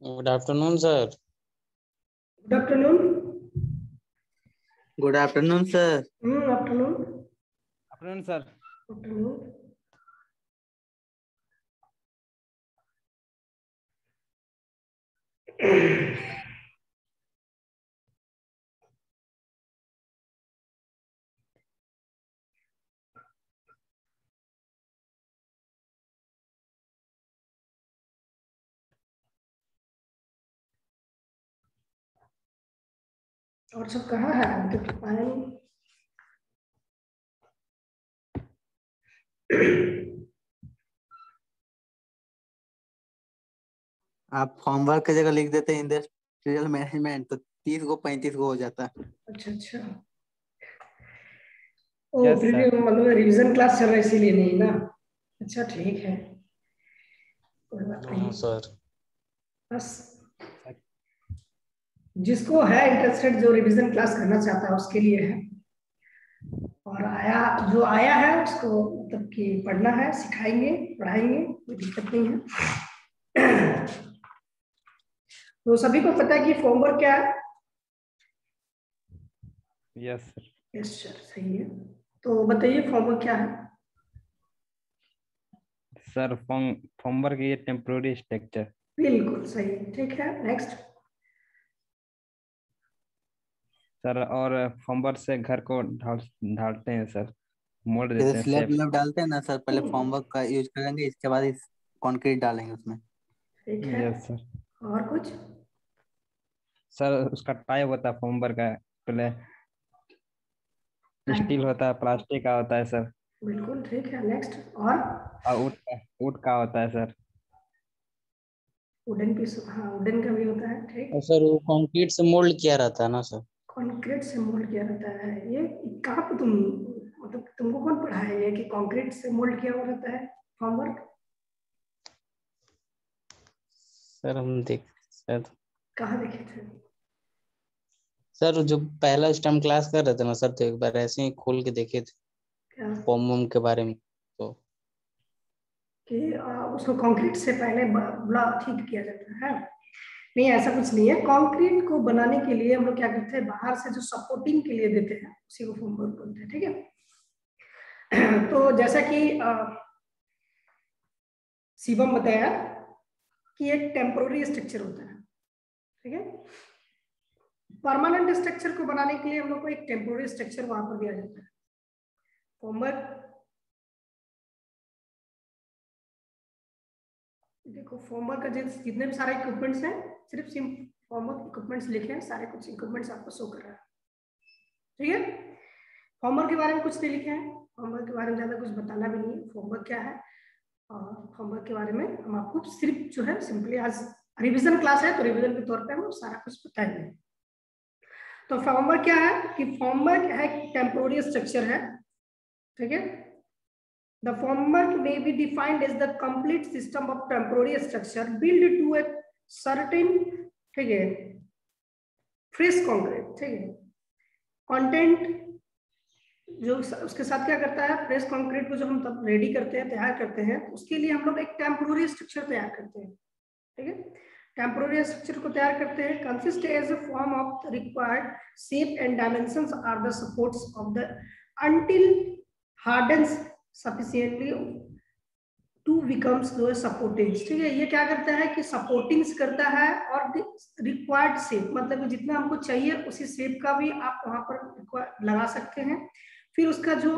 Good afternoon sir. Good afternoon. Good afternoon sir. Afternoon. Afternoon sir. Afternoon. और सब कहाँ है? अभी तक आया नहीं। आप होमवर्क की जगह लिख देते हैं इंडस्ट्रियल मैनेजमेंट तो 30 को 35 को हो जाता। अच्छा अच्छा। ओ Yes, फिर sir. मतलब रिवीजन क्लास चल रहा है इसीलिए नहीं ना। अच्छा ठीक है, कोई बात हाँ नहीं। सर। बस जिसको है इंटरेस्टेड, जो रिवीजन क्लास करना चाहता है उसके लिए है, और जो आया है उसको मतलब कि पढ़ना है, सिखाएंगे पढ़ाएंगे, कोई दिक्कत नहीं है। तो सभी को पता है कि होमवर्क क्या है? Yes sir. यस सर, सही है। तो बताइए होमवर्क क्या है? सर होमवर्क ये टेम्पोररी स्ट्रक्चर। बिल्कुल सही, ठीक है। नेक्स्ट सर, और होमवर्क से घर को ढालते हैं सर, मोड़ देते हैं स्लैब शेप। डालते हैं ना सर, पहले फॉर्मवर्क का यूज करेंगे, इसके बाद इस कंक्रीट डालेंगे उसमें। ठीक है। Yes sir. और कुछ? सर उसका टाइप होता है होमवर्क का, पहले स्टील होता है, प्लास्टिक का होता है सर, बिल्कुल ठीक है। नेक्स्ट और वुड का होता है सर। वुडन पीस, हाँ वुडन का भी होता है, ठीक। और सर वो कंक्रीट से मोल्ड किया रहता है ना सर? कंक्रीट से मोल्ड किया रहता है, ये कहाँ पे तुम मतलब तुमको कौन पढ़ाया ये कि कंक्रीट से मोल्ड किया हुआ रहता है होमवर्क? सर हम देख सर कहाँ देखे थे? सर जो पहला स्टम क्लास कर रहे थे ना सर, तो एक बार ऐसे ही खोल के देखे थे क्या फॉर्म के बारे में। तो कि उसको कंक्रीट से पहले बड़ा ठीक किया जाता है? नहीं, ऐसा कुछ नहीं है। कंक्रीट को बनाने के लिए हम लोग क्या करते हैं, बाहर से जो सपोर्टिंग के लिए देते हैं उसी को फॉर्मवर्क बोलते हैं, ठीक है। तो जैसा कि शिवम बताया कि एक टेम्पोररी स्ट्रक्चर होता है, ठीक है। परमानेंट स्ट्रक्चर को बनाने के लिए हम लोग को एक टेम्पोररी स्ट्रक्चर वहां पर दिया जाता है। फॉर्मवर्क देखो, फॉर्मवर्क का जितने भी सारे इक्विपमेंट्स हैं, सिर्फ फॉर्मवर्क इक्विपमेंट्स लिखे हैं, सारे कुछ इक्विपमेंट्स आपको शो कर रहा है, ठीक है। फॉर्मवर्क के बारे में कुछ नहीं लिखे हैं, फॉर्मवर्क के बारे में ज्यादा कुछ बताना भी नहीं है, फॉर्मवर्क क्या है। और फॉर्मवर्क के बारे में हम आपको सिर्फ जो है सिंपली आज रिवीजन क्लास है, तो रिवीजन के तौर पे हम सारा कुछ बताएंगे। तो फॉर्मवर्क क्या है कि फॉर्मवर्क है टेम्पोररी स्ट्रक्चर है, ठीक है। The formwork may be defined as the complete system of temporary structure built to a certain, ठीक है, fresh concrete, ठीक है। कंटेंट जो उसके साथ क्या करता है, फ्रेश कंक्रीट को जो हम तब रेडी करते हैं, तैयार करते हैं, उसके लिए हम लोग एक टेम्पोररी स्ट्रक्चर तैयार करते हैं, ठीक है। टेम्पोररी स्ट्रक्चर को तैयार करते हैं, consist as a form of required shape and dimensions are the supports of the until hardens sufficiently to becomes the supportings, ठीक है। ये क्या करता है कि सपोर्टिंग्स करता है, और रिक्वायर्ड शेप मतलब जितना हमको चाहिए उसी शेप का भी आप वहां पर लगा सकते हैं। फिर उसका जो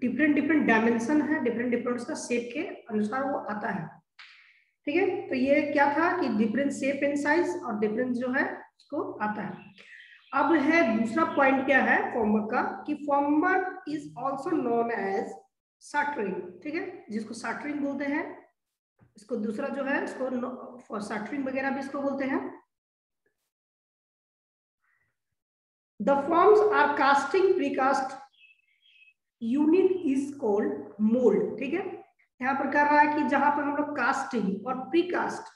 डिफरेंट डायमेंशन है, डिफरेंट उसका शेप के अनुसार वो आता है, ठीक है। तो ये क्या था कि डिफरेंट शेप एंड साइज और डिफरेंट जो है उसको आता है। अब है दूसरा पॉइंट क्या है फॉर्मवर्क का, कि formwork is also known as shuttering, ठीक है, जिसको शटरिंग बोलते हैं। इसको दूसरा जो है इसको शटरिंग वगैरह भी इसको बोलते हैं। The forms are casting, precast unit is called mould, ठीक है। यहाँ पर कह रहा है कि जहां पर हम लोग कास्टिंग और प्रीकास्ट,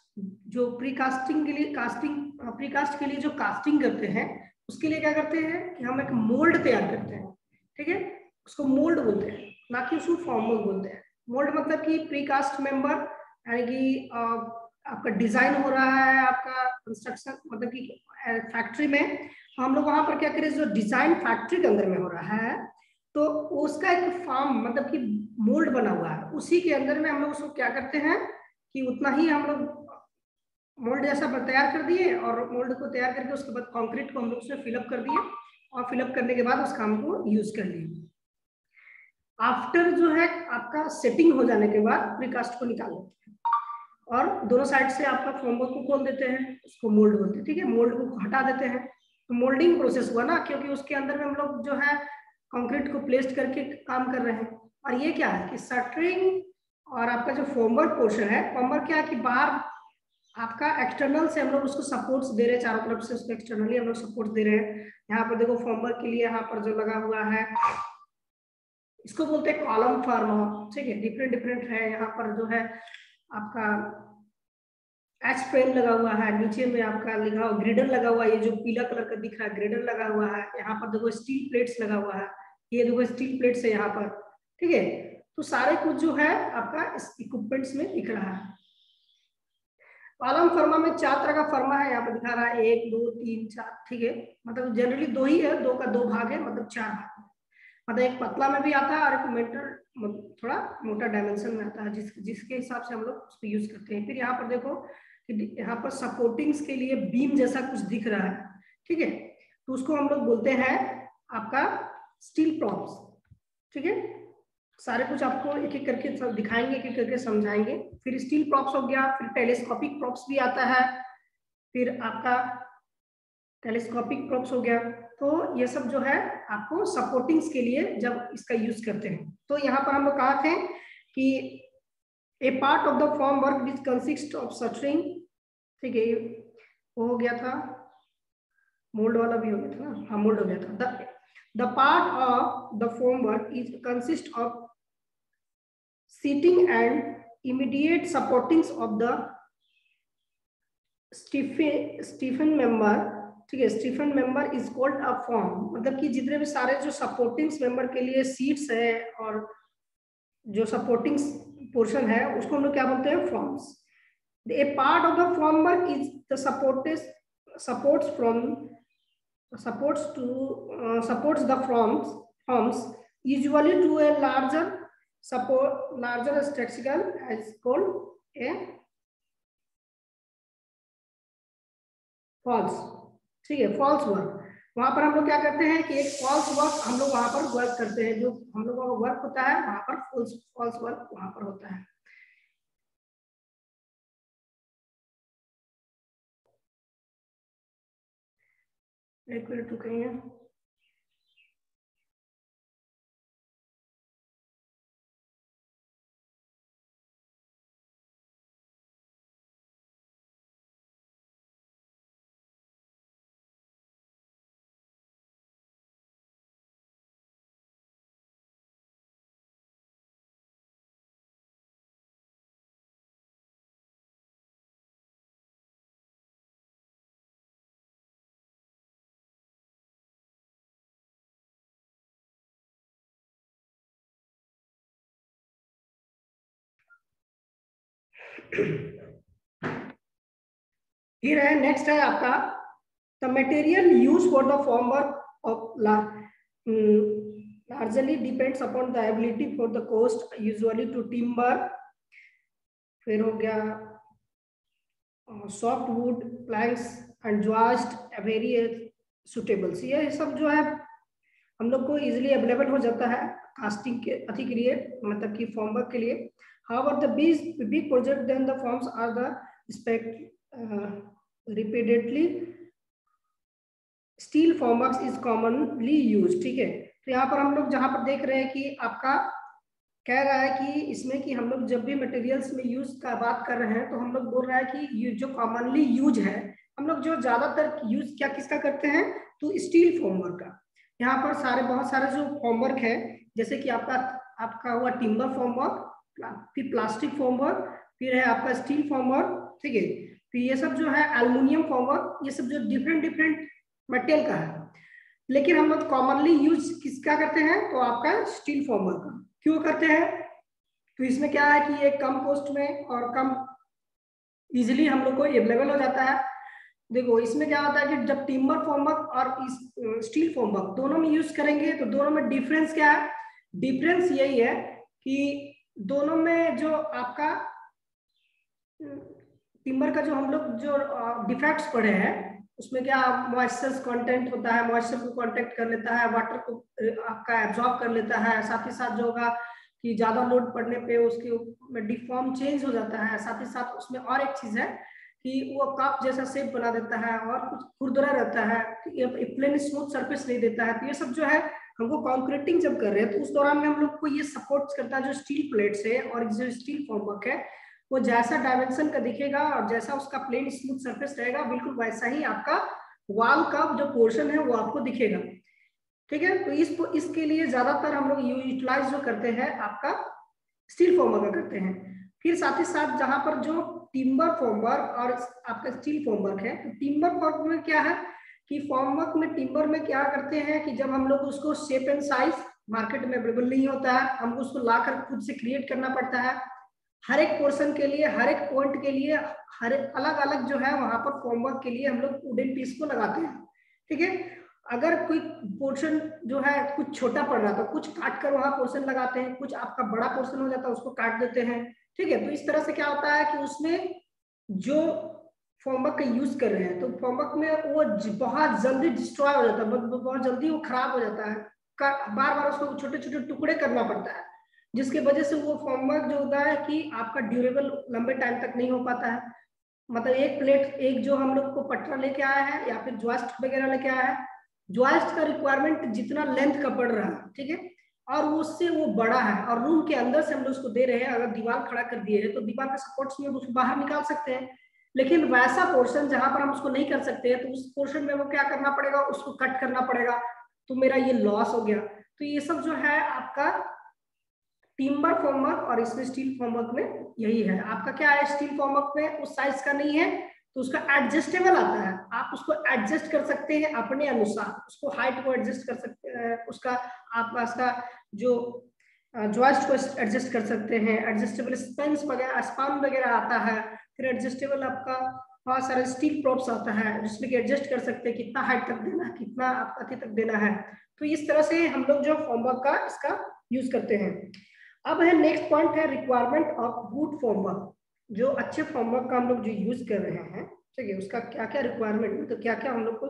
जो प्रीकास्टिंग के लिए प्रीकास्ट के लिए जो कास्टिंग करते हैं, उसके लिए क्या करते हैं कि हम एक मोल्ड तैयार करते हैं, ठीक है। उसको मोल्ड बोलते हैं, ना कि उसको फॉर्मवर्क बोलते हैं। मोल्ड मतलब कि प्रीकास्ट मेंबर, यानी कि आपका डिजाइन हो रहा है, आपका कंस्ट्रक्शन मतलब कि फैक्ट्री में, तो हम लोग वहां पर क्या करें, जो डिजाइन फैक्ट्री के अंदर में हो रहा है तो उसका एक फॉर्म मतलब कि मोल्ड बना हुआ है, उसी के अंदर में हम लोग उसको क्या करते हैं कि उतना ही हम लोग मोल्ड जैसा तैयार कर दिए, और मोल्ड को तैयार करके उसके बाद कंक्रीट को हम लोग उसमें फिलअप कर दिए, और फिलअप करने के बाद उस काम को यूज कर लिए। आफ्टर जो है आपका सेटिंग हो जाने के बाद प्रीकास्ट को निकाल लेते हैं और दोनों साइड से आपका फॉर्मवर्क को खोल देते हैं, उसको मोल्ड बोलते हैं। ठीक है, मोल्ड को हटा देते हैं तो मोल्डिंग प्रोसेस हुआ ना, क्योंकि उसके अंदर में हम लोग जो है कंक्रीट को प्लेस करके काम कर रहे हैं। और ये क्या है कि शटरिंग और आपका जो फॉर्मवर्क पोर्शन है, फॉर्मवर्क क्या है कि बाहर आपका एक्सटर्नल से हम लोग उसको सपोर्ट्स दे रहे हैं, चारों तरफ से उसको एक्सटर्नली हम लोग सपोर्ट दे रहे हैं। यहाँ पर देखो फॉर्मवर्क के लिए यहाँ पर जो लगा हुआ है इसको बोलते हैं कॉलम फॉर्म। ठीक है, डिफरेंट डिफरेंट है। यहाँ पर जो है आपका एच फ्रेम लगा हुआ है, नीचे में आपका लिखा हुआ ग्रिडर लगा हुआ है, ये जो पीला कलर का दिख रहा है ग्रिडर लगा हुआ है। यहाँ पर देखो स्टील प्लेट्स लगा हुआ है, ये देखो स्टील प्लेट्स है यहाँ पर। ठीक है, तो सारे कुछ जो है आपका इस इक्विपमेंट्स में दिख रहा है। कॉलम फर्मा में 4 तरह का फर्मा है, यहाँ पर दिखा रहा है 1 2 3 4। ठीक है, मतलब जनरली 2 ही है, 2 का 2 भाग है, मतलब 4 भाग। मतलब एक पतला में भी आता है और एक मेटल थोड़ा मोटा डायमेंशन में आता है, जिसके हिसाब से हम लोग उसको यूज करते हैं। फिर यहाँ पर देखो कि यहाँ पर सपोर्टिंग्स के लिए बीम जैसा कुछ दिख रहा है। ठीक है, तो उसको हम लोग बोलते हैं आपका स्टील प्रॉप्स। ठीक है, सारे कुछ आपको एक एक करके दिखाएंगे, एक एक करके समझाएंगे। फिर स्टील प्रॉप्स हो गया, फिर टेलीस्कोपिक प्रॉप्स भी आता है, फिर आपका टेलीस्कोपिक प्रॉप्स हो गया। तो ये सब जो है आपको सपोर्टिंग्स के लिए जब इसका यूज करते हैं। तो यहाँ पर हम लोग कहा थे कि a part of the form work which consist of shuttering. ठीक है, वो हो गया था, मोल्ड वाला भी हो गया था ना, हाँ मोल्ड हो गया था। The part of the form work is consist of seating and immediate supportings of the Stephen member। ठीक है, stiffen member is called a form. मतलब कि जितने भी सारे जो सपोर्टिंग्स मेंबर के लिए सीट्स है और जो सपोर्टिंग्स पोर्शन है उसको हम लोग क्या बोलते हैं, forms. A part of the form work is the supports the forms usually to a larger structure as called a false. ठीक है, फॉल्स वर्क। वहां पर हम लोग क्या करते हैं कि एक फॉल्स वर्क हम लोग वहां पर वर्क करते हैं, जो हम लोगों का वर्क होता है वहां पर फॉल्स वर्क वहां पर होता है। एक मिनट रुकिए। फिर है नेक्स्ट है आपका the material use for the form work of largely depends upon the ability for the coast usually to timber। फिर हो गया soft wood planks and joist very suitables. ये सब जो है हम लोग को इजीली अवेलेबल हो जाता है कास्टिंग के अति के लिए, मतलब कि फॉर्म वर्क के लिए। However, the big project then the forms are the repeatedly steel formworks is commonly used। ठीक है, तो यहाँ पर हम लोग जहां पर देख रहे हैं कि आपका कह रहा है कि इसमें कि हम लोग जब भी मटेरियल्स में यूज का बात कर रहे हैं तो हम लोग बोल रहा है कि जो कॉमनली यूज है, हम लोग जो ज्यादातर यूज क्या किसका करते हैं, तो स्टील फॉर्मवर्क का। यहाँ पर बहुत सारे जो फॉर्मवर्क है, जैसे कि आपका हुआ टिम्बर फॉर्मवर्क, फिर प्लास्टिक फॉर्मवर्क, फिर है आपका स्टील फॉर्मवर्क। ठीक है, फिर ये सब जो है एल्युमिनियम फॉर्मवर्क, ये सब जो डिफरेंट मटेरियल का है। लेकिन हम लोग कॉमनली यूज किसका करते हैं, तो आपका स्टील फॉर्मवर्क का। क्यों करते हैं, तो इसमें क्या है कि ये कम कॉस्ट में और कम इजिली हम लोग को अवेलेबल हो जाता है। देखो इसमें क्या होता है कि जब टिम्बर फॉर्मवर्क और स्टील फॉर्मवर्क दोनों में यूज करेंगे तो दोनों में डिफरेंस क्या है? डिफरेंस यही है कि दोनों में जो आपका टिम्बर का जो हम लोग जो डिफेक्ट्स पढ़े हैं उसमें क्या मॉइस्चर कंटेंट होता है, मॉइस्चर को कांटेक्ट कर लेता है, वाटर को आपका एब्जॉर्ब कर लेता है, साथ ही साथ जो होगा कि ज्यादा लोड पड़ने पे उसके डिफॉर्म चेंज हो जाता है, साथ ही साथ उसमें और एक चीज है कि वो कप जैसा शेप बना देता है और कुछ खुरदरा रहता है, प्लेन स्मूथ सरफेस नहीं देता है। तो ये सब जो है हमको कंक्रीटिंग जब कर रहे हैं तो उस दौरान में हम लोग को ये सपोर्ट करता है जो स्टील प्लेट्स है और जो स्टील फॉर्मवर्क है वो जैसा डायमेंशन का दिखेगा और जैसा उसका प्लेन स्मूथ सरफेस रहेगा बिल्कुल वैसा ही आपका वॉल का जो पोर्शन है वो आपको दिखेगा। ठीक है, तो इसके लिए ज्यादातर हम लोग यूटिलाइज जो करते हैं आपका स्टील फॉर्मवर्क करते हैं। फिर साथ ही साथ जहां पर जो टिम्बर फॉर्मवर्क और आपका स्टील फॉर्मवर्क है, तो टिम्बर फॉर्मवर्क में क्या है कि फॉर्मवर्क में टिम्बर में क्या करते हैं कि जब हम लोग उसको शेप एंड साइज मार्केट में अवेलेबल नहीं होता है, हमको उसको लाकर खुद से क्रिएट करना पड़ता है। हर एक पोर्शन के लिए, हर एक पॉइंट के लिए, हर एक अलग अलग जो है वहां पर फॉर्मवर्क के लिए हम लोग वुडन पीस को लगाते हैं। ठीक है, अगर कोई पोर्शन जो है कुछ छोटा पड़ रहा तो कुछ काट कर वहां पोर्शन लगाते हैं, कुछ आपका बड़ा पोर्शन हो जाता है उसको काट देते हैं। ठीक है, तो इस तरह से क्या होता है कि उसमें जो फॉर्मवर्क का यूज कर रहे हैं तो फॉर्मवर्क में वो बहुत जल्दी डिस्ट्रॉय हो जाता है, बहुत जल्दी वो खराब हो जाता है, बार बार उसको छोटे छोटे टुकड़े करना पड़ता है, जिसके वजह से वो फॉर्मवर्क जो होता है कि आपका ड्यूरेबल लंबे टाइम तक नहीं हो पाता है। मतलब एक प्लेट, एक जो हम लोग को पटरा लेके आया है या फिर ज्वाइस्ट वगैरह लेके आया है, ज्वाइस्ट का रिक्वायरमेंट जितना लेंथ का पड़ रहा है, ठीक है, और उससे वो बड़ा है और रूम के अंदर से हम लोग उसको दे रहे हैं, अगर दीवार खड़ा कर दिए हैं तो दीवार के सपोर्ट्स में उसको बाहर निकाल सकते हैं। लेकिन वैसा पोर्शन जहां पर हम उसको नहीं कर सकते हैं तो उस पोर्शन में वो क्या करना पड़ेगा, उसको कट करना पड़ेगा, तो मेरा ये लॉस हो गया। तो ये सब जो है आपका टिम्बर फॉर्मवर्क और इसमें स्टील फॉर्मवर्क में यही है। आपका क्या है, स्टील फॉर्मवर्क में उस साइज का नहीं है तो उसका एडजस्टेबल आता है, आप उसको एडजस्ट कर सकते हैं अपने अनुसार, उसको हाइट को एडजस्ट कर सकते हैं, उसका आपका उसका जो जॉइस्ट को एडजस्ट कर सकते हैं, एडजस्टेबल स्पेंस वगैरह स्पान वगैरह आता है, फिर एडजस्टेबल आपका बहुत सारे स्टील प्रॉप्स आता है जिसमें कि एडजस्ट कर सकते हैं कितना हाइट तक देना है, कितना आपका तक देना है। तो इस तरह से हम लोग जो फॉर्मवर्क का इसका यूज करते हैं। अब है नेक्स्ट पॉइंट है रिक्वायरमेंट ऑफ गुड फॉर्मवर्क। जो अच्छे फॉर्मवर्क का हम लोग जो यूज कर रहे हैं, ठीक है, उसका क्या क्या रिक्वायरमेंट है, तो क्या क्या हम लोग को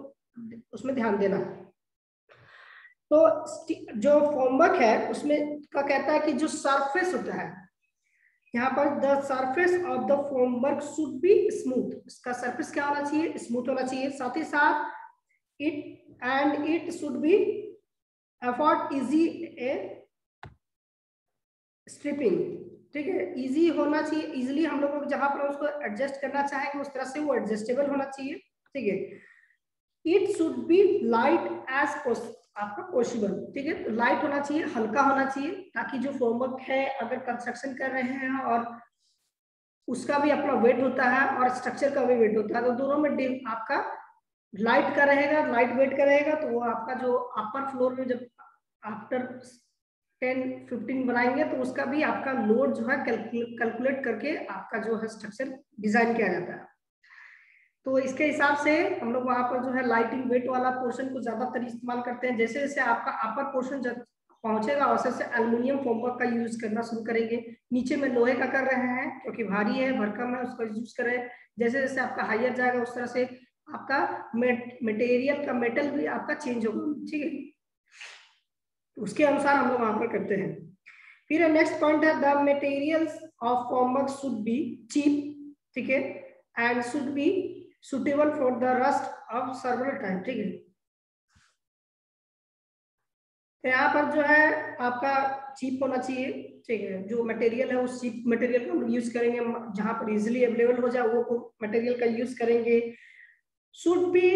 उसमें ध्यान देना है। तो जो फॉर्मवर्क है उसमें का कहता है कि जो सरफेस होता है यहाँ पर, the surface of the formwork should be smooth, इसका सरफेस क्या होना चाहिए, स्मूथ होना चाहिए। साथ ही साथ it should be afford easy a stripping, ठीक है, इजी होना चाहिए, इजीली हम लोग जहां पर उसको एडजस्ट करना चाहेंगे उस तरह से वो एडजस्टेबल होना चाहिए। ठीक है, it should be light as आपका पॉसिबल, ठीक है, लाइट होना चाहिए, हल्का होना चाहिए, ताकि जो फॉर्मवर्क है अगर कंस्ट्रक्शन कर रहे हैं और उसका भी अपना वेट होता है और स्ट्रक्चर का भी वेट होता है, तो दोनों में आपका लाइट का रहेगा, लाइट वेट का रहेगा, तो वो आपका जो अपर फ्लोर में जब आफ्टर 10-15 बनाएंगे तो उसका भी आपका लोड जो है कैलकुलेट करके आपका जो है स्ट्रक्चर डिजाइन किया जाता है। तो इसके हिसाब से हम लोग वहां पर जो है लाइटिंग वेट वाला पोर्शन को ज्यादातर इस्तेमाल करते हैं। जैसे जैसे आपका अपर पोर्शन जब पहुंचेगा वैसे से एल्युमिनियम फॉर्मवर्क का यूज करना शुरू करेंगे। नीचे में लोहे का कर रहे हैं क्योंकि भारी है, भरकम है, उसका यूज करें। जैसे जैसे आपका हायर जाएगा उस तरह से आपका मटेरियल का मेटल भी आपका चेंज होगा, ठीक है, उसके अनुसार हम लोग वहां पर करते हैं। फिर नेक्स्ट पॉइंट है the materials of formwork should be cheap, ठीक है, and should be suitable for the rust of several time, ठीक है। तो यहाँ पर जो है आपका चीप होना चाहिए, ठीक है, जो मटेरियल है उस चीप मटेरियल का हम यूज करेंगे, जहां पर इजिली अवेलेबल हो जाए वो मटेरियल का यूज करेंगे। Should be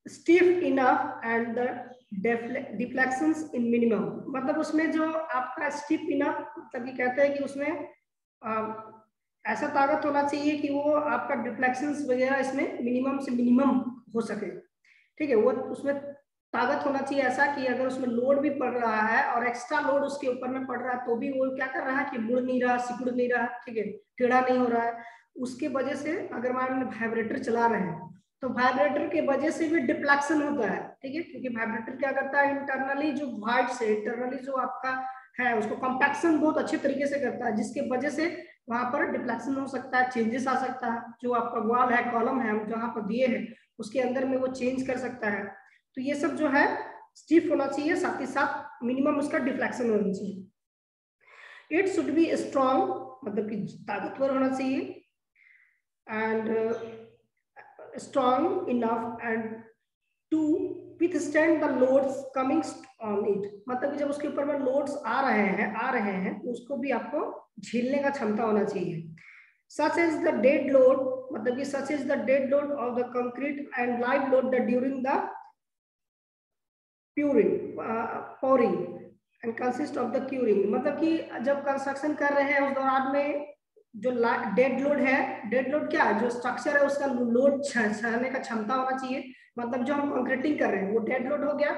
stiff enough and the deflections in minimum, मतलब उसमें जो आपका स्टिफ इनफ, मतलब ये कहते हैं कि उसमें ऐसा ताकत होना चाहिए कि वो आपका डिफ्लेक्शंस वगैरह इसमें मिनिमम से मिनिमम हो सके, ठीक है, वो उसमें ताकत होना चाहिए ऐसा कि अगर उसमें लोड भी पड़ रहा है और एक्स्ट्रा लोड उसके ऊपर में पड़ रहा है तो भी वो क्या कर रहा है कि मुड़ नहीं रहा, सिकुड़ नहीं रहा, ठीक है, टेढ़ा नहीं हो रहा है, उसके वजह से अगर मान वाइब्रेटर चला रहे हैं तो वाइब्रेटर के वजह से भी डिफ्लेक्शन होता है, ठीक है, क्योंकि वाइब्रेटर क्या करता है, इंटरनली जो वाइड से इंटरनली जो आपका है उसको कंपैक्शन बहुत अच्छे तरीके से करता है, जिसके वजह से वहां पर डिफ्लेक्शन हो सकता है, चेंजेस आ सकता है, जो आपका वॉल है, कॉलम है, जहां पर दिए हैं उसके अंदर में वो चेंज कर सकता है। तो ये सब जो है स्टिफ होना चाहिए, साथ ही साथ मिनिमम उसका डिफ्लेक्शन होना चाहिए। इट शुड बी स्ट्रॉन्ग, मतलब कि ताकतवर होना चाहिए, and strong enough and to withstand the loads coming on it, मतलब कि जब उसके ऊपर में लोड्स आ रहे हैं तो उसको भी आपको झेलने का क्षमता होना चाहिए। such as the dead load, मतलब कि such as the dead load of the concrete and live load that during the pouring and consist of the curing, मतलब कि जब कंस्ट्रक्शन कर रहे हैं उस दौरान में जो डेड लोड है, डेड लोड क्या है, जो स्ट्रक्चर है उसका लोड सहने का क्षमता होना चाहिए, मतलब जो हम कंक्रीटिंग कर रहे हैं वो डेड लोड हो गया।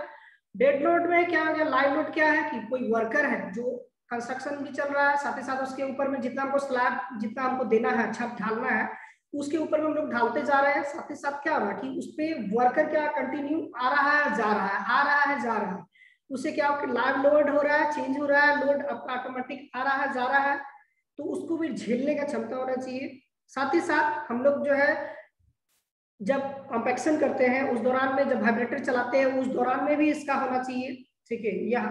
डेड लोड में क्या हो गया, लाइव लोड क्या है कि कोई वर्कर है जो कंस्ट्रक्शन भी चल रहा है, साथ ही साथ उसके ऊपर में जितना हमको स्लैब जितना हमको देना है, छत ढालना है, उसके ऊपर में हम लोग ढालते जा रहे हैं, साथ ही साथ क्या हो रहा है कि उस पर वर्कर क्या कंटिन्यू आ रहा है जा रहा है, आ रहा है जा रहा है, उससे क्या हो, लाइव लोड हो रहा है, चेंज हो रहा है, लोड आपका ऑटोमेटिक आ रहा है जा रहा है, तो उसको भी झेलने का क्षमता होना चाहिए। साथ ही साथ हम लोग जो है जब कॉम्पैक्शन करते हैं उस दौरान में, जब वाइब्रेटर चलाते हैं उस दौरान में भी इसका होना चाहिए, ठीक है, यह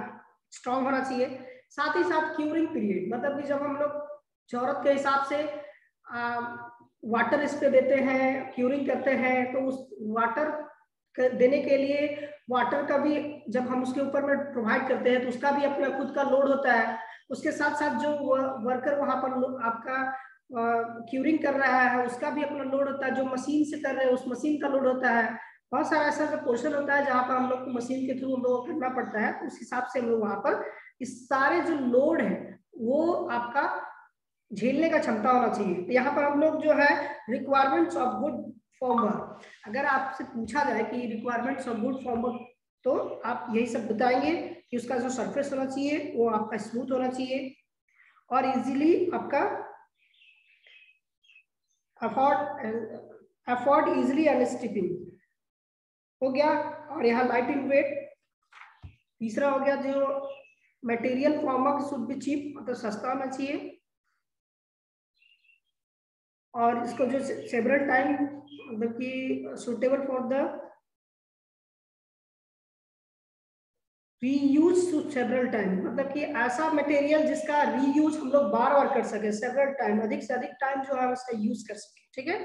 स्ट्रॉन्ग होना चाहिए। साथ ही साथ क्यूरिंग पीरियड, मतलब कि जब हम लोग जरूरत के हिसाब से वाटर इस पे देते हैं, क्यूरिंग करते हैं, तो उस वाटर देने के लिए वाटर का भी जब हम उसके ऊपर में प्रोवाइड करते हैं तो उसका भी अपना खुद का लोड होता है। उसके साथ साथ जो वर्कर वहां पर आपका क्यूरिंग कर रहा है उसका भी अपना लोड होता है, जो मशीन से कर रहे हैं उस मशीन का लोड होता है। बहुत सारा ऐसा पोर्शन होता है जहां पर हम लोग को मशीन के थ्रू हम लोग करना पड़ता है, उस हिसाब से हम लोग वहां पर इस सारे जो लोड है वो आपका झेलने का क्षमता होना चाहिए। तो यहाँ पर हम लोग जो है रिक्वायरमेंट्स ऑफ गुड फॉर्मवर्क, अगर आपसे पूछा जाए कि रिक्वायरमेंट्स ऑफ गुड फॉर्मवर्क, तो आप यही सब बताएंगे कि उसका जो सरफेस होना चाहिए वो आपका स्मूथ होना चाहिए और इजीली आपका अफोर्ड इजीली अनस्टिपिंग हो गया। और यहाँ लाइट इन वेट तीसरा हो गया, जो material formwork should be cheap, मतलब सस्ता होना चाहिए, और इसको जो सेवरल टाइम मतलब कि suitable for the reuse several time, मतलब कि ऐसा मटेरियल जिसका रीयूज हम लोग बार बार कर सके, सेवरल टाइम, अधिक से अधिक टाइम जो है उसका यूज कर सके, ठीक है।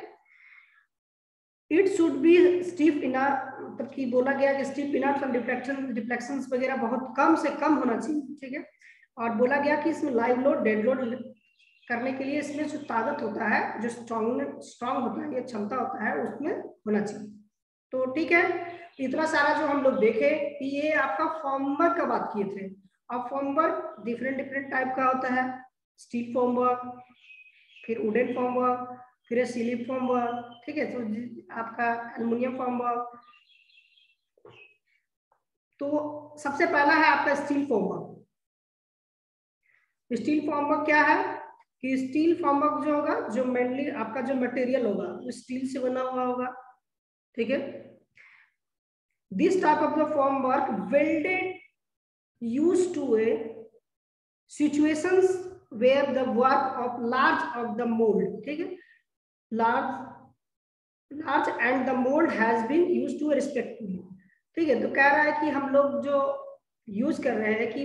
It should B stiff enough, मतलब कि बोला गया कि स्टिफ इनफ, डिफ्लेक्शंस वगैरह बहुत कम से कम होना चाहिए, ठीक है। और बोला गया कि इसमें लाइव लोड डेड लोड करने के लिए इसमें जो ताकत होता है, जो स्ट्रॉन्ग होता है, ये क्षमता होता है, उसमें होना चाहिए। तो ठीक है, इतना सारा जो हम लोग देखे कि ये आपका फॉर्मवर्क का बात किए थे। अब फॉर्मवर्क डिफरेंट टाइप का होता है, स्टील फॉर्मवर्क, फिर वुडन फॉर्मवर्क, फिर स्लीप फॉर्मवर्क, ठीक है, तो आपका एल्युमिनियम फॉर्मवर्क। तो सबसे पहला है आपका स्टील फॉर्मवर्क। स्टील फॉर्मवर्क क्या है कि स्टील फॉर्मवर्क जो होगा, जो मेनली आपका जो मटेरियल होगा वो स्टील से बना हुआ होगा, ठीक है। This type of the formwork welded used to a situations where the work of large of the mould, ठीक है, large and the mould has been used to respectfully, ठीक है। तो कह रहा है कि हम लोग जो यूज कर रहे हैं कि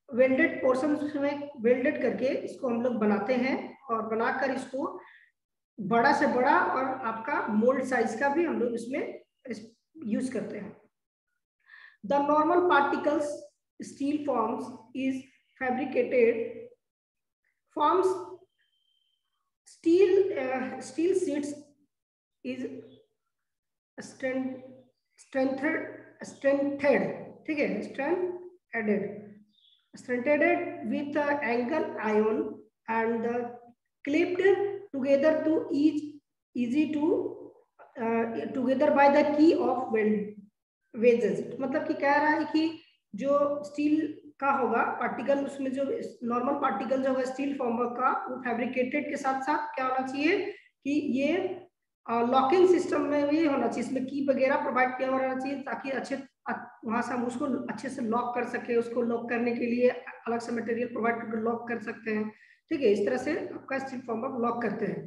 वेल्डेड पोर्शंस में वेल्डेड करके इसको हम लोग बनाते हैं और बनाकर इसको बड़ा से बड़ा और आपका मोल्ड साइज का भी हम लोग इसमें यूज करते हैं। The normal particles steel forms is fabricated forms steel sheets is strengthened, ठीक है, strengthened with angle ion and clipped together to easy to together by the key of wedges, मतलब कि कह रहा है कि जो स्टील का होगा पार्टिकल, उसमें जो नॉर्मल पार्टिकल जो है स्टील फॉर्मवर्क का, वो फैब्रिकेटेड के साथ साथ क्या होना चाहिए कि ये लॉकिंग सिस्टम में भी होना चाहिए, इसमें की वगैरह प्रोवाइड किया होना चाहिए ताकि अच्छे वहां से हम उसको अच्छे से लॉक कर सके। उसको लॉक करने के लिए अलग से मटेरियल प्रोवाइड करके लॉक कर सकते हैं, ठीक है। इस तरह से आपका स्टील फॉर्मवर्क लॉक करते हैं।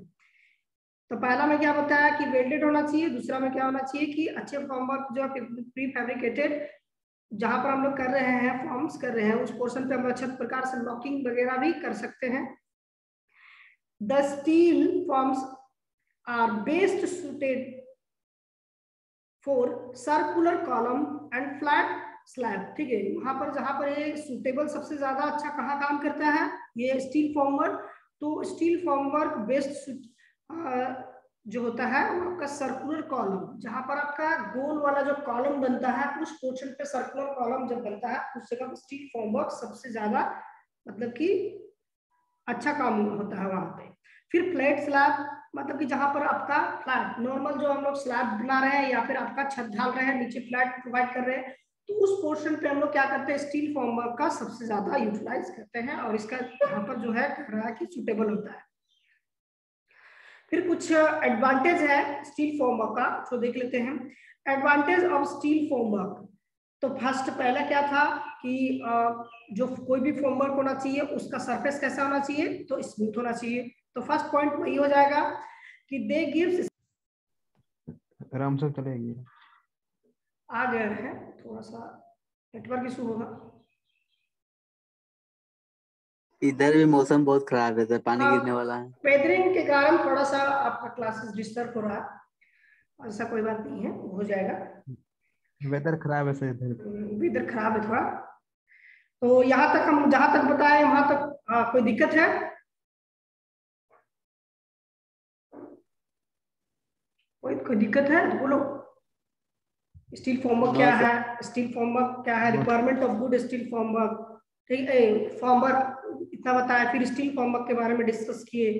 तो पहला में क्या बताया कि वेल्डेड होना चाहिए, दूसरा में क्या होना चाहिए कि अच्छे फॉर्मवर्क जो प्री फैब्रिकेटेड जहां पर हम लोग कर रहे हैं, फॉर्म्स कर रहे हैं, उस पोर्शन पे हम अच्छे प्रकार से लॉकिंग वगैरह भी कर सकते हैं। The steel forms are best suited for circular column and flat slab, ठीक है। वहां पर जहां पर ये सुटेबल सबसे ज्यादा अच्छा कहाँ काम करता है, ये स्टील फॉर्मवर्क। तो स्टील फॉर्मवर्क बेस्ट जो होता है वो आपका सर्कुलर कॉलम, जहां पर आपका गोल वाला जो कॉलम बनता है, उस पोर्शन पे सर्कुलर कॉलम जब बनता है उस जगह स्टील फॉर्मवर्क सबसे ज्यादा मतलब कि अच्छा काम होता है वहां पे। फिर फ्लैट स्लैब मतलब कि जहां पर आपका फ्लैट नॉर्मल जो हम लोग स्लैब बना रहे हैं या फिर आपका छत ढाल रहे हैं, नीचे फ्लैट प्रोवाइड कर रहे हैं, तो उस पोर्शन पे हम लोग क्या करते हैं, स्टील फॉर्मवर्क का सबसे ज्यादा यूटिलाइज करते हैं और इसका यहाँ पर जो है कह रहा है कि सुटेबल होता है। फिर कुछ एडवांटेज है स्टील फॉर्मवर्क का, तो देख लेते हैं एडवांटेज ऑफ स्टील फॉर्मवर्क। तो फर्स्ट पहला क्या था कि जो कोई भी फॉर्मवर्क होना चाहिए उसका सरफेस कैसा होना चाहिए, तो स्मूथ होना चाहिए। तो फर्स्ट पॉइंट वही हो जाएगा कि दे गिव्स, आराम से चलेगी। आ गया है थोड़ा सा नेटवर्क इशू होगा, इधर भी मौसम बहुत खराब है सर, पानी गिरने वाला है। वेदरिंग के कारण थोड़ा सा आपका क्लासेस डिस्टर्ब हो रहा है, ऐसा कोई बात नहीं है, हो जाएगा। वेदर खराब है सर इधर। वेदर खराब है थोड़ा। तो यहाँ तक हम जहां तक बताए वहां तक कोई दिक्कत है? कोई दिक्कत है तो बोलो। स्टील फॉर्मवर्क क्या है, स्टील फॉर्मवर्क क्या है, requirement of good steel formwork, ठीक है। फॉर्मवर्क इतना बताया, फिर स्टील फॉर्मवर्क के बारे में डिस्कस किए,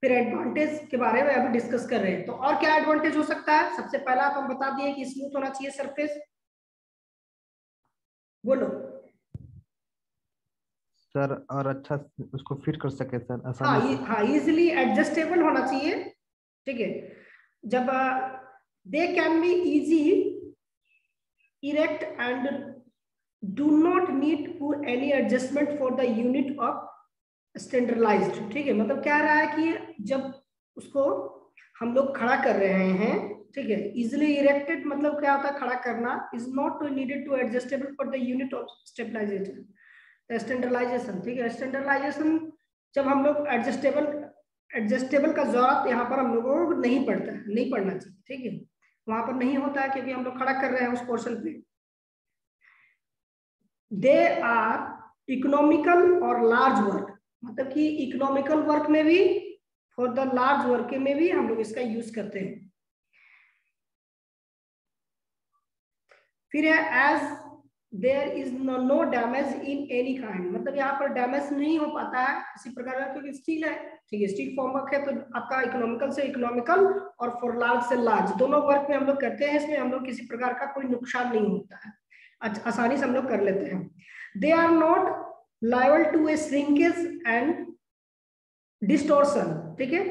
फिर एडवांटेज के बारे में अभी डिस्कस कर रहे हैं। तो और क्या एडवांटेज हो सकता है? सबसे पहला तो हम बता दिए कि स्मूथ होना चाहिए सरफेस, बोलो सर। और अच्छा उसको फिट कर सके सर हाँ आसानी से। हाँ इजिली एडजस्टेबल होना चाहिए, ठीक है। जब they can be easy erect and do not need for any adjustment for the unit of standardised, ठीक है। मतलब क्या रहा है कि जब उसको हम लोग खड़ा कर रहे हैं, ठीक है, इजिली इरेक्टेड मतलब क्या होता है, खड़ा करना, is not needed to adjustable for the unit of stabilisation standardisation, ठीक है। स्टैंडर्डाइजेशन जब हम लोग एडजस्टेबल का जरूरत यहाँ पर हम लोगों को नहीं पड़ता है, नहीं पड़ना चाहिए, ठीक है, वहां पर नहीं होता है क्योंकि हम लोग खड़ा कर रहे हैं उस पोर्शन पे। दे आर इकोनॉमिकल और लार्ज वर्क, मतलब कि इकोनॉमिकल वर्क में भी, फॉर द लार्ज वर्क में भी हम लोग इसका यूज करते हैं। फिर है as there is no damage in any kind, मतलब यहाँ पर डैमेज नहीं हो पाता है किसी प्रकार का, क्योंकि स्टील है, ठीक है। स्टील फॉर्मवर्क है तो आपका इकोनॉमिकल से इकोनॉमिकल और फॉर लार्ज से लार्ज दोनों वर्क में हम लोग करते हैं, इसमें हम लोग किसी प्रकार का कोई नुकसान नहीं होता है, आसानी से हम लोग कर लेते हैं। They are not liable to a shrinkage and distortion, ठीक है।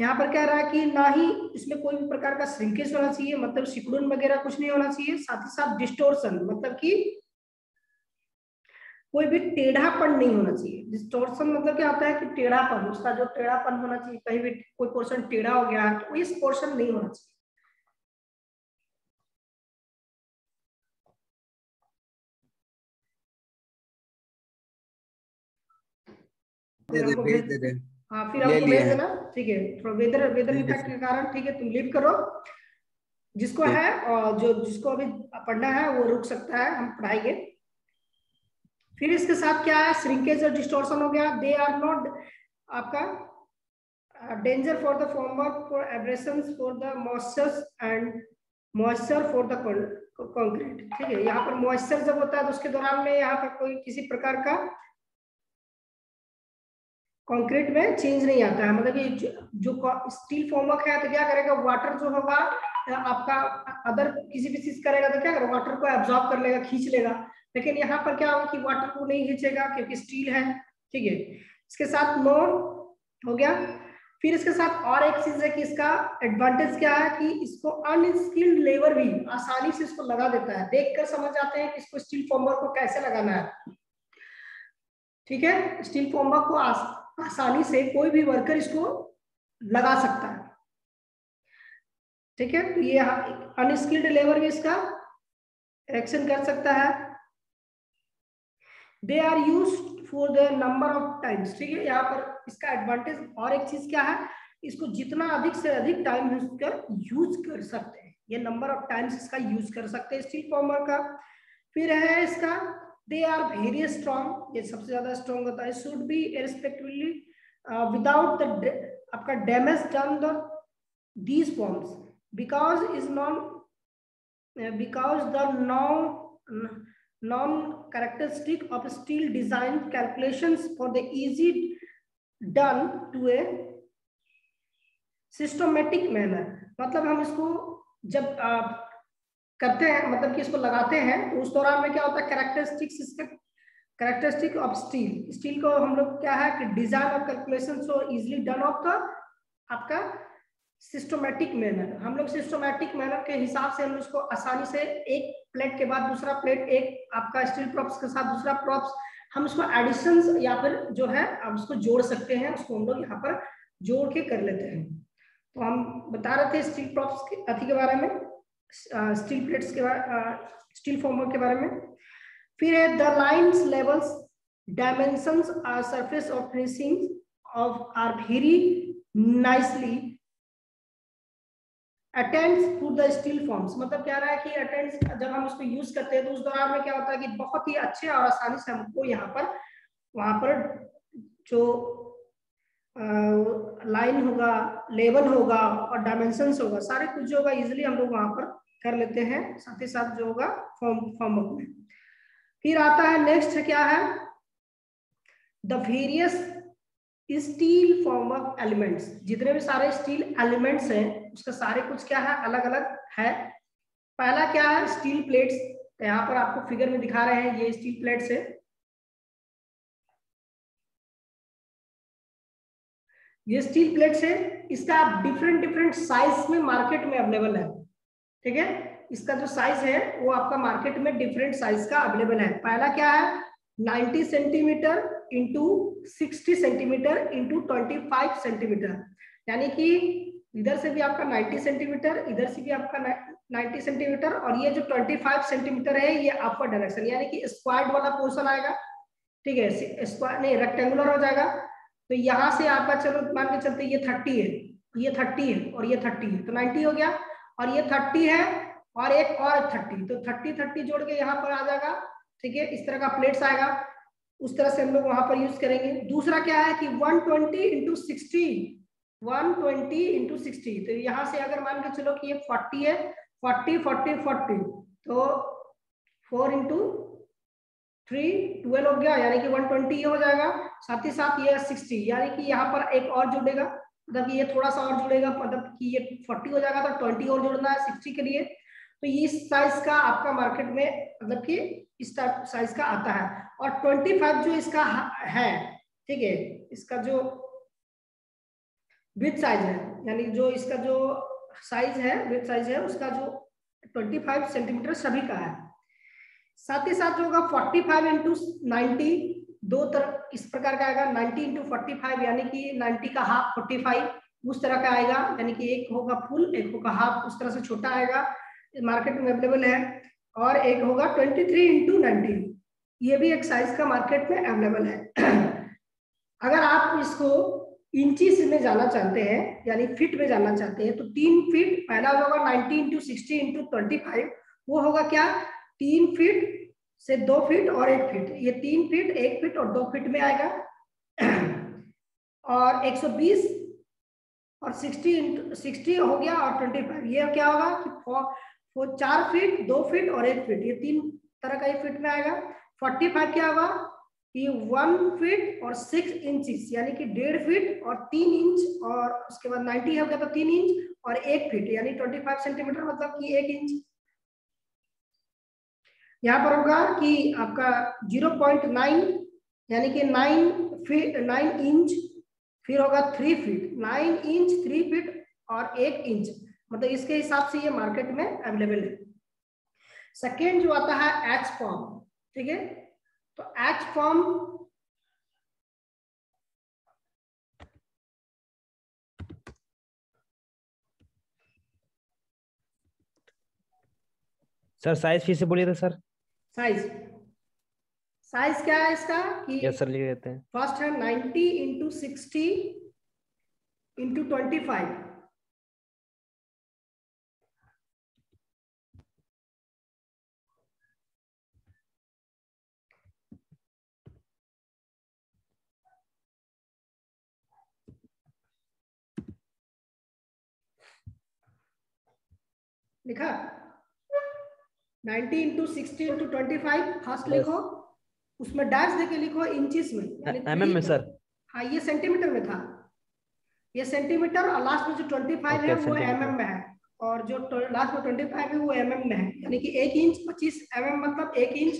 यहाँ पर क्या रहा है कि ना ही इसमें कोई भी प्रकार का श्रिंकेज होना चाहिए, मतलब सिकुड़न वगैरह कुछ नहीं होना चाहिए, साथ ही साथ डिस्टोर्शन मतलब कि कोई भी टेढ़ापन नहीं होना चाहिए। डिस्टोर्शन मतलब क्या होता है कि टेढ़ापन, उसका जो टेढ़ापन होना चाहिए, कहीं भी कोई पोर्शन टेढ़ा हो गया तो इस पोर्शन नहीं होना चाहिए। हाँ फिर हमको भेज देना, ठीक है। थोड़ा वेदर इम्पैक्ट के कारण, ठीक है, तुम लीव करो, जिसको है और जो जिसको अभी पढ़ना है वो रुक सकता है, हम पढ़ाएंगे। फिर इसके साथ क्या है, श्रिंकेज और डिस्टॉर्शन हो गया। दे आर नॉट आपका danger for the formwork for aberrations for the moistures and moisture for the concrete, ठीक है। यहाँ पर मॉइस्चर जब होता है तो उसके दौरान में यहाँ पर कोई किसी प्रकार का कंक्रीट में चेंज नहीं आता है, मतलब कि जो स्टील फॉर्मवर्क है तो क्या करेगा, वाटर जो होगा आपका अदर किसी भी चीज करेगा तो क्या करेगा, वाटर को एब्जॉर्ब कर लेगा, खींच लेगा। लेकिन यहाँ पर क्या होगा कि वाटर को नहीं खींचेगा क्योंकि स्टील है, ठीक है। इसके साथ नो हो गया। फिर इसके साथ और एक चीज है कि इसका एडवांटेज क्या है कि इसको अनस्किल्ड लेबर भी आसानी से इसको लगा देता है, देखकर समझ जाते हैं कि इसको स्टील फॉर्मवर्क को कैसे लगाना है, ठीक है। स्टील फॉर्मवर्क को आसानी से कोई भी वर्कर इसको लगा सकता है, ठीक है। तो ये अनस्किल्ड लेबर भी इसका एक्शन कर सकता है। They are used for the number of times, ठीक है। यहाँ पर इसका एडवांटेज और एक चीज क्या है, इसको जितना अधिक से अधिक टाइम यूज कर सकते हैं, ये नंबर ऑफ टाइम्स इसका यूज कर सकते हैं स्टील फॉर्मर का। फिर है इसका दे आर वेरी स्ट्रॉन्ग, ये सबसे ज्यादा स्ट्रॉन्ग होता है। शुड बी इररिस्पेक्टिवली विदाउट द आपका damage done the these forms because is non because the non characteristic of steel design calculations for the easy done to a systematic manner, मतलब हम इसको जब करते हैं, मतलब कि इसको लगाते हैं तो उस दौरान में क्या होता है, कैरेक्टरिस्टिक ऑफ स्टील को हम लोग क्या है कि डिजाइन और calculation so easily done of the आपका सिस्टमैटिक मैनर, हम लोग सिस्टमैटिक मैनर के हिसाब से हम उसको आसानी से एक प्लेट के बाद दूसरा प्लेट, एक आपका स्टील प्रॉप्स के साथ दूसरा प्रॉप्स, हम उसको एडिशंस या फिर जो है आप उसको जोड़ सकते हैं, उसको हम लोग यहाँ पर जोड़ के कर लेते हैं। तो हम बता रहे थे स्टील प्रॉप्स के अति के बारे में, स्टील प्लेट्स के बारे, स्टील फॉर्मर के बारे में। फिर है the lines levels dimensions are surface of finishing of are very nicely attends to the steel forms, मतलब क्या रहा है कि अटेंड्स जब हम इसको यूज करते हैं तो उस दौरान में क्या होता है कि बहुत ही अच्छे और आसानी से हमको यहाँ पर वहां पर जो लाइन होगा, लेवल होगा और डायमेंशंस होगा, सारे कुछ जो होगा इजिली हम लोग वहां पर कर लेते हैं, साथ ही साथ जो होगा फॉर्मवर्क में। फिर आता है नेक्स्ट क्या है the various steel formwork elements, जितने भी सारे स्टील एलिमेंट्स हैं उसका सारे कुछ क्या है अलग अलग है। पहला क्या है स्टील प्लेट्स, यहाँ पर आपको फिगर में दिखा रहे हैं, ये स्टील प्लेट्स है, ये स्टील प्लेट्स है, इसका डिफरेंट साइज में मार्केट में अवेलेबल है, ठीक है। इसका जो साइज है वो आपका मार्केट में डिफरेंट साइज का अवेलेबल है। पहला क्या है 90 centimetre into 60 centimetre into 25 centimetre, यानी कि इधर से भी आपका 90 सेंटीमीटर, इधर से भी आपका 90 सेंटीमीटर, और ये जो 25 सेंटीमीटर है ये आपका डायरेक्शन, यानी कि स्क्वायर्ड वाला पोर्शन आएगा, ठीक है, स्क्वायर नहीं रेक्टेंगुलर हो जाएगा। तो यहाँ से आपका चलो मान के चलते ये 30 है, ये 30 है और ये 30 है, तो 90 हो गया, और ये 30 है और एक और 30, तो 30 जोड़ के यहाँ पर आ जाएगा, ठीक है। इस तरह का प्लेट्स आएगा, उस तरह से हम लोग वहां पर यूज करेंगे। दूसरा क्या है कि 120 इंटू 60, 120 इंटू 60, तो यहाँ से अगर मान के चलो कि ये 40 है, 40 40 40, तो 4 इंटू 3 12 हो गया, यानी कि 120 हो जाएगा। साथ ही साथ ये 60, यानी कि यहाँ पर एक और जुड़ेगा, मतलब ये थोड़ा सा और जुड़ेगा, मतलब कि ये 40 हो जाएगा तो 20 और जोड़ना है 60 के लिए। तो इस साइज का आपका मार्केट में मतलब कि इस टाइप साइज का आता है। और 25 जो इसका है, ठीक है, इसका जो विड्थ साइज है, यानी जो इसका जो साइज है, विड्थ साइज है, उसका जो 25 सेंटीमीटर सभी का है। साथ ही साथ जो होगा 45 इंटू 90, दो तरह इस प्रकार का आएगा, 90 इंटू 45 यानी कि 90 का हाफ 45 उस तरह का आएगा, यानी कि एक होगा फुल एक होगा हाफ, उस तरह से छोटा आएगा, मार्केट में अवेलेबल है। और एक होगा 23 इंटू 90, ये भी एक साइज का मार्केट में अवेलेबल है। अगर आप इसको इंचीज में जाना चाहते हैं यानी फीट में जाना चाहते हैं तो 3 फीट, पहला होगा 90 इंटू 60 इंटू 25, वो होगा क्या 3 फीट से 2 फीट और 1 फीट, ये 3 फीट 1 फीट और 2 फीट में आएगा। और 120 और 60 हो गया और 25, ये क्या होगा कि 4 फीट 2 फीट और 1 फीट, ये 3 तरह का ये फीट में आएगा। 45 क्या होगा कि 1 फीट और 6 इंचेस, यानी कि 1.5 फीट और 3 इंच, और उसके बाद 90 हो गया तो 3 इंच और 1 फीट, यानी 25 सेंटीमीटर, मतलब कि 1 इंच। यहाँ पर होगा कि आपका 0.9 यानी कि 9 इंच, फिर होगा 3 फीट, 9 इंच 3 फीट और 1 इंच, मतलब इसके हिसाब से ये मार्केट में अवेलेबल है। सेकेंड जो आता है एच फॉर्म, ठीक है, तो एच फॉर्म सर साइज फिर से बोलिए तो सर। साइज क्या है इसका कि यस सर लिख देते हैं। फर्स्ट है 90 इंटू 60 इंटू 25, लिखा 90 इंटू 60 इंटू 25 फर्स्ट लिखो, उसमें डैश देके लिखो इंचेस में, यानी mm में सर। हाँ ये सेंटीमीटर में था, ये सेंटीमीटर, और लास्ट में जो 25 है वो mm में है, और जो लास्ट में 25 है वो mm में है, यानी कि 1 इंच 25 mm मतलब 1 इंच।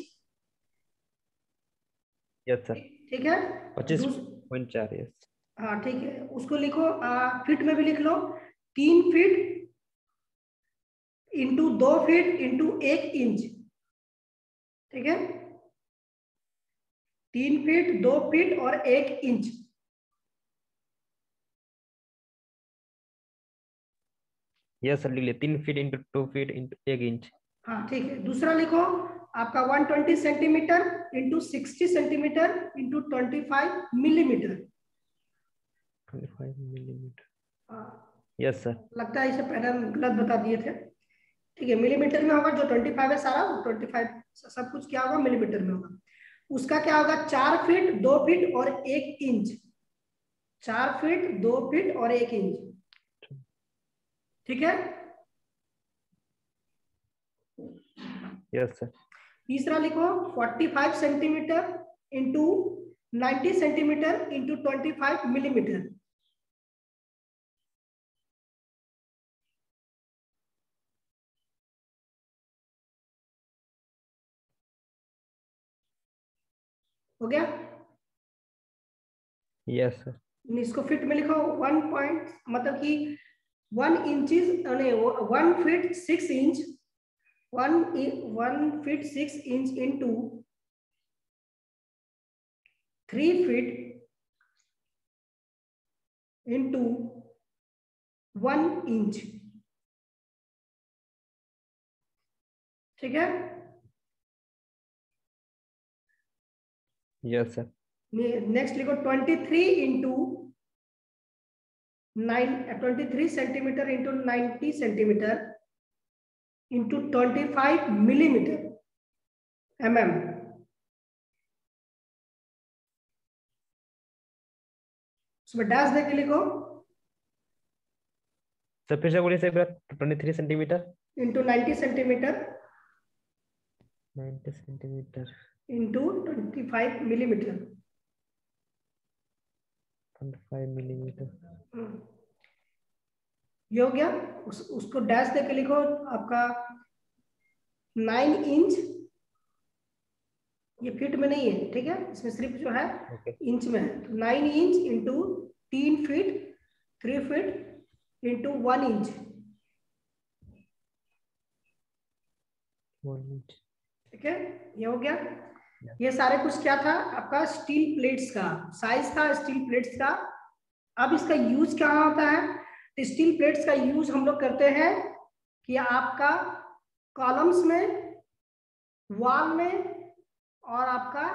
Yes sir. ठीक है 25.4। यस हाँ ठीक है, उसको लिखो फीट में भी लिख लो, 3 feet into 2 feet into 1 inch, ठीक है, 3 फीट 2 फीट और 1 इंच। यस सर लिख लिया, 3 feet into 2 feet into 1 inch. हाँ ठीक है, दूसरा लिखो आपका 120 centimetre into 60 centimetre into 25 millimetre. 25 millimetre. हाँ यस सर। लगता है इसे पैटर्न गलत बता दिए थे, ठीक है, मिलीमीटर में होगा, जो 25 है सारा 25 सब कुछ क्या होगा मिलीमीटर में होगा। उसका क्या होगा 4 फीट 2 फीट और 1 इंच, 4 फीट 2 फीट और 1 इंच, ठीक है। Yes sir. तीसरा लिखो 45 centimetre into 90 centimetre into 25 millimetre. हो गया? Yes sir. इसको फीट में लिखो 1 पॉइंट, मतलब कि 1 inches 1 feet 6 inch, 1 feet 6 inch into 3 feet into 1 inch, ठीक है। Yes sir. नेक्स्ट लिखो 23 into 23 centimetre into 90 centimetre into 25 millimetre mm। उसमें डैश देके लिखो सर, फिर से बोलिए sir. 23 centimetre into 90 centimetre 90 centimetre into 25 millimetre. 25 millimetre. ये हो गया। उसको डैश देके लिखो आपका 9 इंच, ये फीट में नहीं है, ठीक है, इसमें सिर्फ जो है इंच में है, तो 9 inch into 3 feet 3 feet into 1 inch, ठीक है, ये हो गया। ये सारे कुछ क्या था आपका स्टील प्लेट्स का साइज था, स्टील प्लेट्स का। अब इसका यूज क्या होता है, तो स्टील प्लेट्स का यूज हम लोग करते हैं कि आपका कॉलम्स में, वॉल में और आपका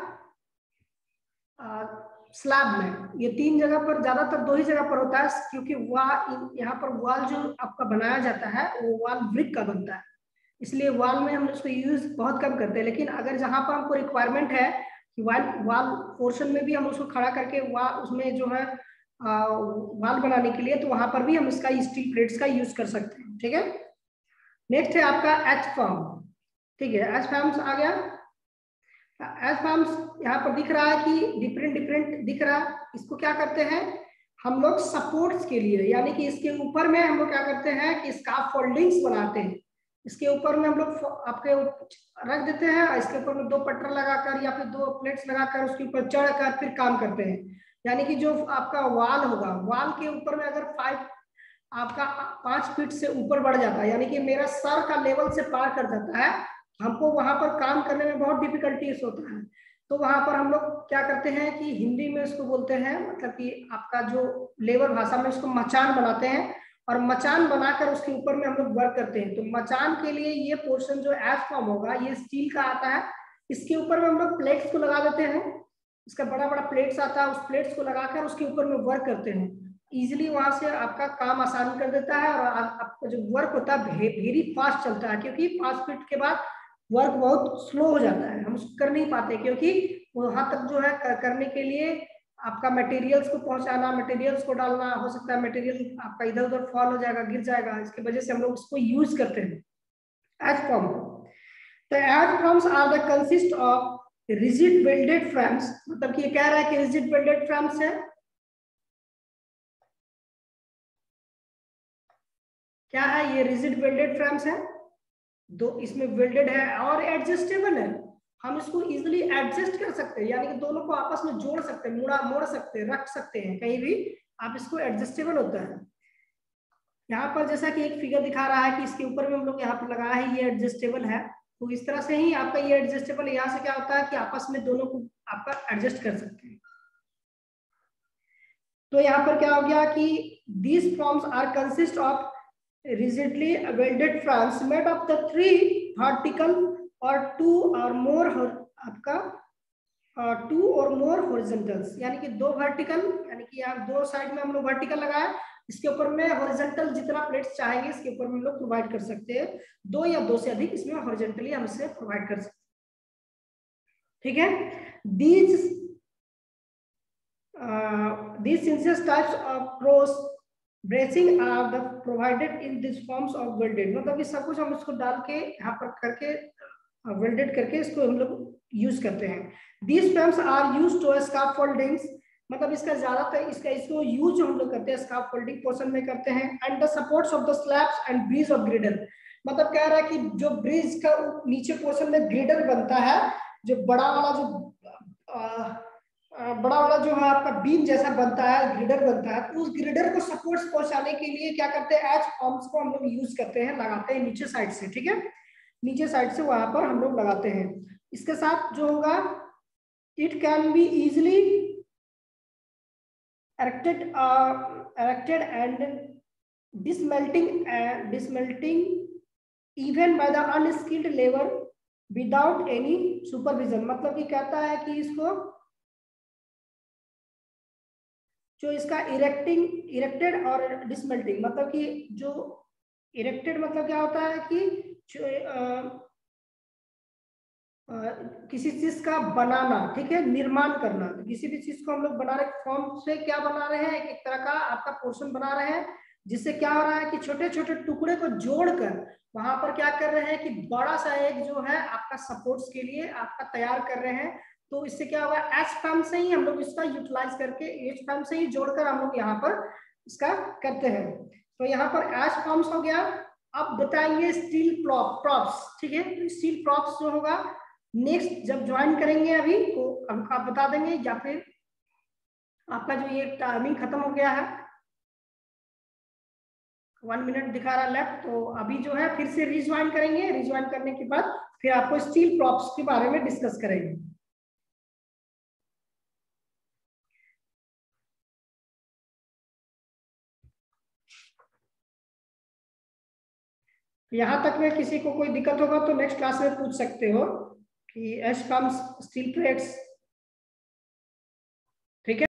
स्लैब में, ये 3 जगह पर, ज्यादातर 2 ही जगह पर होता है, क्योंकि यहाँ पर वॉल जो आपका बनाया जाता है वो वॉल ब्रिक का बनता है, इसलिए वॉल में हम उसको यूज बहुत कम करते हैं। लेकिन अगर जहां पर हमको रिक्वायरमेंट है कि वॉल पोर्शन में भी हम उसको खड़ा करके उसमें जो है वॉल बनाने के लिए, तो वहां पर भी हम इसका स्टील प्लेट्स का यूज कर सकते हैं, ठीक है। नेक्स्ट है आपका एच फॉर्म, ठीक है, एच फॉर्म्स आ गया। एच फॉर्म्स यहाँ पर दिख रहा है कि डिफरेंट दिख रहा है। इसको क्या करते हैं हम लोग सपोर्ट्स के लिए, यानी कि इसके ऊपर में हम लोग क्या करते हैं कि स्कार्फ फोल्डिंग्स बनाते हैं, इसके ऊपर में हम लोग आपके रख देते हैं, इसके ऊपर में 2 पटरा लगाकर या फिर 2 प्लेट्स लगाकर उसके ऊपर चढ़कर फिर काम करते हैं। यानी कि जो आपका वाल होगा, वाल के ऊपर में अगर 5 फीट से ऊपर बढ़ जाता है, यानी कि मेरा सर का लेवल से पार कर जाता है, हमको वहां पर काम करने में बहुत डिफिकल्टीज होता है। तो वहां पर हम लोग क्या करते हैं कि हिंदी में इसको बोलते हैं, मतलब कि आपका जो लेबर भाषा में इसको मचान बनाते हैं, और मचान बनाकर उसके ऊपर में हम लोग वर्क करते हैं। तो मचान के लिए ये पोर्शन जो एज फॉर्म होगा ये स्टील का आता है, इसके ऊपर में हम लोग प्लेट्स को लगा देते हैं, इसका बड़ा बड़ा प्लेट्स आता है, उस प्लेट्स को लगाकर उसके ऊपर में वर्क करते हैं। इजिली वहां से आपका काम आसान कर देता है, और आपका जो वर्क होता है वेरी फास्ट चलता है, क्योंकि 5 फीट के बाद वर्क बहुत स्लो हो जाता है, हम उसको कर नहीं पाते, क्योंकि वहां तक जो है करने के लिए आपका मटेरियल्स को पहुंचाना, मटेरियल्स को डालना, हो सकता है मटेरियल आपका इधर उधर फॉल हो जाएगा, गिर जाएगा, इसकी वजह से हम लोग इसको यूज करते हैं एज फॉर्म। तो as forms are the consist of rigid welded frames, मतलब कि ये कह रहा है कि रिजिड वेल्डेड फ्रेम्स है, क्या है ये रिजिड वेल्डेड फ्रेम्स है, दो इसमें वेल्डेड है और एडजस्टेबल है, हम इसको इजीली एडजस्ट कर सकते हैं, यानी कि दोनों को आपस में जोड़ सकते हैं, मोड़ सकते हैं, रख सकते हैं कहीं भी, आप इसको एडजस्टेबल होता है। यहाँ पर जैसा कि एक फिगर दिखा रहा है कि इसके ऊपर में हम लोग यहाँ पर लगाया है, ये एडजस्टेबल है, तो इस तरह से ही आपका ये एडजस्टेबल, यहाँ से क्या होता है कि आपस में दोनों को आपका एडजस्ट कर सकते हैं। तो यहाँ पर क्या हो गया कि these forms are consist of rigidly welded frames made of the 3 vertical or 2 or more आपका 2 or more horizontals, यानी कि 2 वर्टिकल, यानी कि यहाँ 2 साइड में हम लोग वर्टिकल लगाए, इसके ऊपर में हॉरिजॉन्टल जितना प्लेट्स चाहेंगे इसके ऊपर में हम लोग प्रोवाइड कर सकते हैं, 2 या 2 से अधिक इसमें हॉरिजॉन्टली हम इसे प्रोवाइड कर सकते हैं। ठीक है, these inches types of cross bracing are the provided in these forms of welded, मतलब ये सब कुछ हम इसको डाल के यहाँ पर करके वेल्डेड करके इसको हम लोग यूज करते हैं। These frames are used to scaffoldings, मतलब इसका ज्यादातर इसको यूज हम लोग करते हैं स्काफोल्डिंग पोर्शन में करते हैं, and the supports of the slabs and bridge of girder, मतलब कह रहा है कि जो ब्रिज का नीचे पोर्शन में ग्रिडर बनता है, जो बड़ा वाला जो है आपका बीम जैसा बनता है, ग्रिडर बनता है, तो उस ग्रिडर को सपोर्ट्स पहुंचाने के लिए क्या करते हैं, एज फॉर्म्स को हम लोग यूज करते हैं, लगाते हैं नीचे साइड से। ठीक है, नीचे साइड से वहां पर हम लोग लगाते हैं। इसके साथ जो होगा, it can be easily erected and dismelting even by the unskilled labor without any supervision, मतलब कि कहता है कि इसको जो इसका इरेक्टेड और डिसमेल्टिंग, मतलब कि जो इरेक्टेड मतलब क्या होता है कि किसी चीज का बनाना, ठीक है, निर्माण करना, तो किसी भी चीज को हम लोग बना रहे फॉर्म से क्या बना रहे हैं, एक तरह का आपका पोर्शन बना रहे हैं, जिससे क्या हो रहा है कि छोटे छोटे टुकड़े को जोड़कर वहां पर क्या कर रहे हैं कि बड़ा सा एक जो है आपका सपोर्ट्स के लिए आपका तैयार कर रहे हैं। तो इससे क्या होगा, एच फॉर्म से ही हम लोग इसका यूटिलाइज करके एच फॉर्म से ही जोड़कर हम लोग यहाँ पर इसका करते हैं। तो यहाँ पर एच फॉर्म्स हो गया। अब बताएंगे स्टील प्रॉप्स, ठीक है, तो स्टील प्रॉप्स जो होगा नेक्स्ट जब ज्वाइन करेंगे अभी तो आप बता देंगे, या फिर आपका जो ये टाइमिंग खत्म हो गया है, 1 मिनट दिखा रहा है लेफ्ट, तो अभी जो है फिर से रिज्वाइन करेंगे, रिज्वाइन करने के बाद फिर आपको स्टील प्रॉप्स के बारे में डिस्कस करेंगे। यहाँ तक में किसी को कोई दिक्कत होगा तो नेक्स्ट क्लास में पूछ सकते हो कि एच कम्स स्टील प्लेट्स